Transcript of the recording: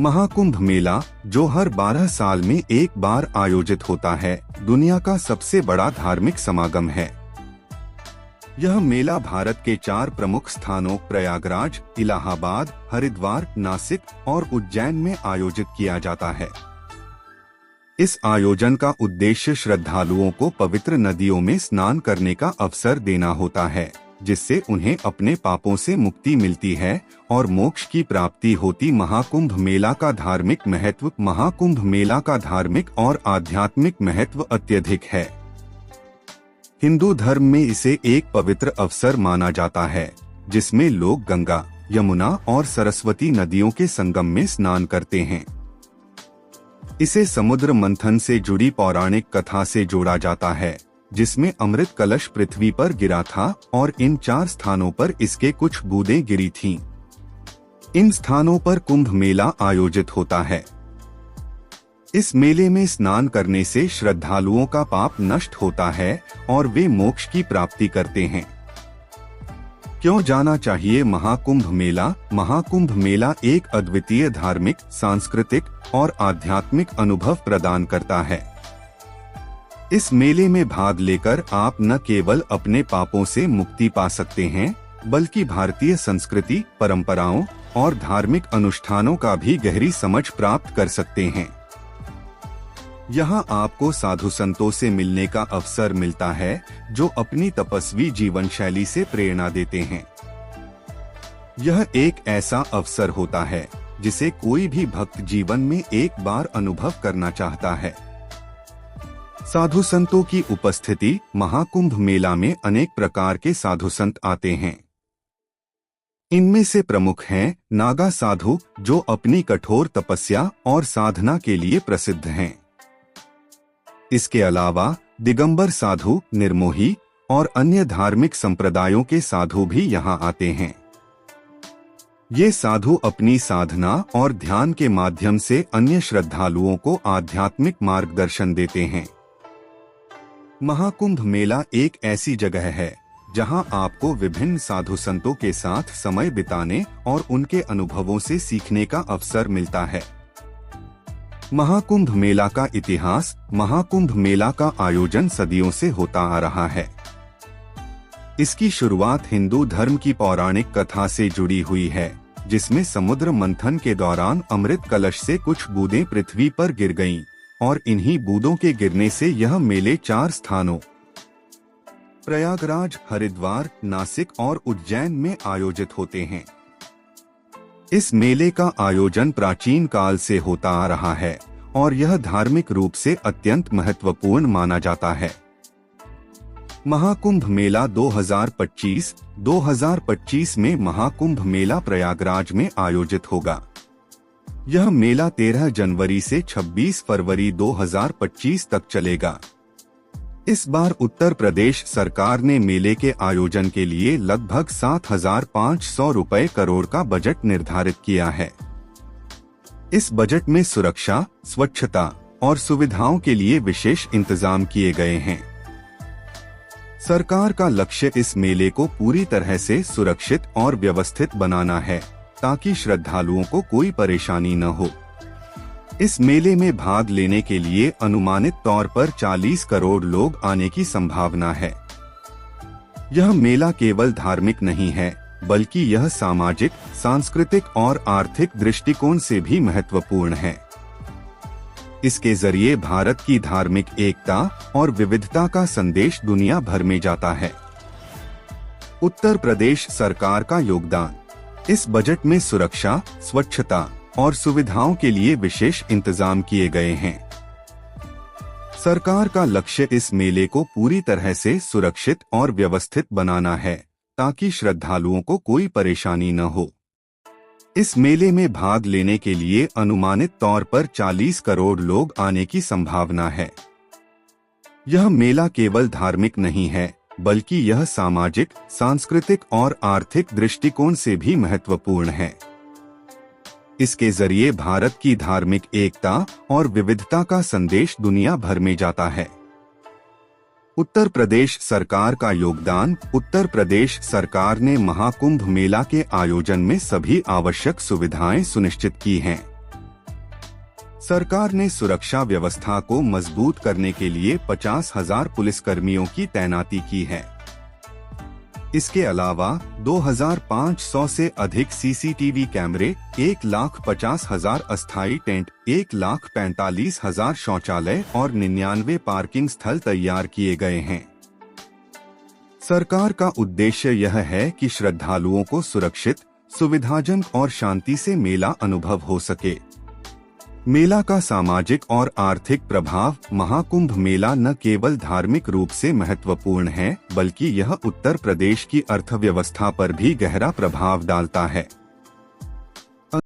महाकुंभ मेला, जो हर 12 साल में एक बार आयोजित होता है, दुनिया का सबसे बड़ा धार्मिक समागम है। यह मेला भारत के 4 प्रमुख स्थानों प्रयागराज, इलाहाबाद, हरिद्वार, नासिक और उज्जैन में आयोजित किया जाता है। इस आयोजन का उद्देश्य श्रद्धालुओं को पवित्र नदियों में स्नान करने का अवसर देना होता है, जिससे उन्हें अपने पापों से मुक्ति मिलती है और मोक्ष की प्राप्ति होती। महाकुंभ मेला का धार्मिक महत्व। महाकुंभ मेला का धार्मिक और आध्यात्मिक महत्व अत्यधिक है। हिंदू धर्म में इसे एक पवित्र अवसर माना जाता है, जिसमें लोग गंगा, यमुना और सरस्वती नदियों के संगम में स्नान करते हैं। इसे समुद्र मंथन से जुड़ी पौराणिक कथा से जोड़ा जाता है, जिसमें अमृत कलश पृथ्वी पर गिरा था और इन 4 स्थानों पर इसके कुछ बूंदें गिरी थीं। इन स्थानों पर कुंभ मेला आयोजित होता है। इस मेले में स्नान करने से श्रद्धालुओं का पाप नष्ट होता है और वे मोक्ष की प्राप्ति करते हैं। क्यों जाना चाहिए महाकुंभ मेला? महाकुंभ मेला एक अद्वितीय धार्मिक, सांस्कृतिक और आध्यात्मिक अनुभव प्रदान करता है। इस मेले में भाग लेकर आप न केवल अपने पापों से मुक्ति पा सकते हैं, बल्कि भारतीय संस्कृति, परंपराओं और धार्मिक अनुष्ठानों का भी गहरी समझ प्राप्त कर सकते हैं। यहाँ आपको साधु संतों से मिलने का अवसर मिलता है, जो अपनी तपस्वी जीवन शैली से प्रेरणा देते हैं। यह एक ऐसा अवसर होता है जिसे कोई भी भक्त जीवन में एक बार अनुभव करना चाहता है। साधु संतों की उपस्थिति। महाकुंभ मेला में अनेक प्रकार के साधु संत आते हैं। इनमें से प्रमुख हैं नागा साधु, जो अपनी कठोर तपस्या और साधना के लिए प्रसिद्ध हैं। इसके अलावा दिगंबर साधु, निर्मोही और अन्य धार्मिक संप्रदायों के साधु भी यहाँ आते हैं। ये साधु अपनी साधना और ध्यान के माध्यम से अन्य श्रद्धालुओं को आध्यात्मिक मार्गदर्शन देते हैं। महाकुंभ मेला एक ऐसी जगह है जहां आपको विभिन्न साधु संतों के साथ समय बिताने और उनके अनुभवों से सीखने का अवसर मिलता है। महाकुंभ मेला का इतिहास। महाकुंभ मेला का आयोजन सदियों से होता आ रहा है। इसकी शुरुआत हिंदू धर्म की पौराणिक कथा से जुड़ी हुई है, जिसमें समुद्र मंथन के दौरान अमृत कलश से कुछ बूंदें पृथ्वी पर गिर गईं और इन्हीं बूंदों के गिरने से यह मेले 4 स्थानों प्रयागराज, हरिद्वार, नासिक और उज्जैन में आयोजित होते हैं। इस मेले का आयोजन प्राचीन काल से होता आ रहा है और यह धार्मिक रूप से अत्यंत महत्वपूर्ण माना जाता है। महाकुंभ मेला 2025 में महाकुंभ मेला प्रयागराज में आयोजित होगा। यह मेला 13 जनवरी से 26 फरवरी 2025 तक चलेगा। इस बार उत्तर प्रदेश सरकार ने मेले के आयोजन के लिए लगभग 7,500 रुपए करोड़ का बजट निर्धारित किया है। इस बजट में सुरक्षा, स्वच्छता और सुविधाओं के लिए विशेष इंतजाम किए गए हैं। सरकार का लक्ष्य इस मेले को पूरी तरह से सुरक्षित और व्यवस्थित बनाना है, ताकि श्रद्धालुओं को कोई परेशानी न हो। इस मेले में भाग लेने के लिए अनुमानित तौर पर 40 करोड़ लोग आने की संभावना है। यह मेला केवल धार्मिक नहीं है, बल्कि यह सामाजिक, सांस्कृतिक और आर्थिक दृष्टिकोण से भी महत्वपूर्ण है। इसके जरिए भारत की धार्मिक एकता और विविधता का संदेश दुनिया भर में जाता है। उत्तर प्रदेश सरकार का योगदान। इस बजट में सुरक्षा, स्वच्छता और सुविधाओं के लिए विशेष इंतजाम किए गए हैं। सरकार का लक्ष्य इस मेले को पूरी तरह से सुरक्षित और व्यवस्थित बनाना है, ताकि श्रद्धालुओं को कोई परेशानी न हो। इस मेले में भाग लेने के लिए अनुमानित तौर पर 40 करोड़ लोग आने की संभावना है। यह मेला केवल धार्मिक नहीं है, बल्कि यह सामाजिक, सांस्कृतिक और आर्थिक दृष्टिकोण से भी महत्वपूर्ण है। इसके जरिए भारत की धार्मिक एकता और विविधता का संदेश दुनिया भर में जाता है। उत्तर प्रदेश सरकार का योगदान। उत्तर प्रदेश सरकार ने महाकुंभ मेला के आयोजन में सभी आवश्यक सुविधाएं सुनिश्चित की हैं। सरकार ने सुरक्षा व्यवस्था को मजबूत करने के लिए 50,000 पुलिसकर्मियों की तैनाती की है। इसके अलावा 2,500 से अधिक सीसीटीवी कैमरे, 1,50,000 अस्थायी टेंट, 1,45,000 शौचालय और 99 पार्किंग स्थल तैयार किए गए हैं। सरकार का उद्देश्य यह है कि श्रद्धालुओं को सुरक्षित, सुविधाजनक और शांति से मेला अनुभव हो सके। मेला का सामाजिक और आर्थिक प्रभाव। महाकुंभ मेला न केवल धार्मिक रूप से महत्वपूर्ण है, बल्कि यह उत्तर प्रदेश की अर्थव्यवस्था पर भी गहरा प्रभाव डालता है।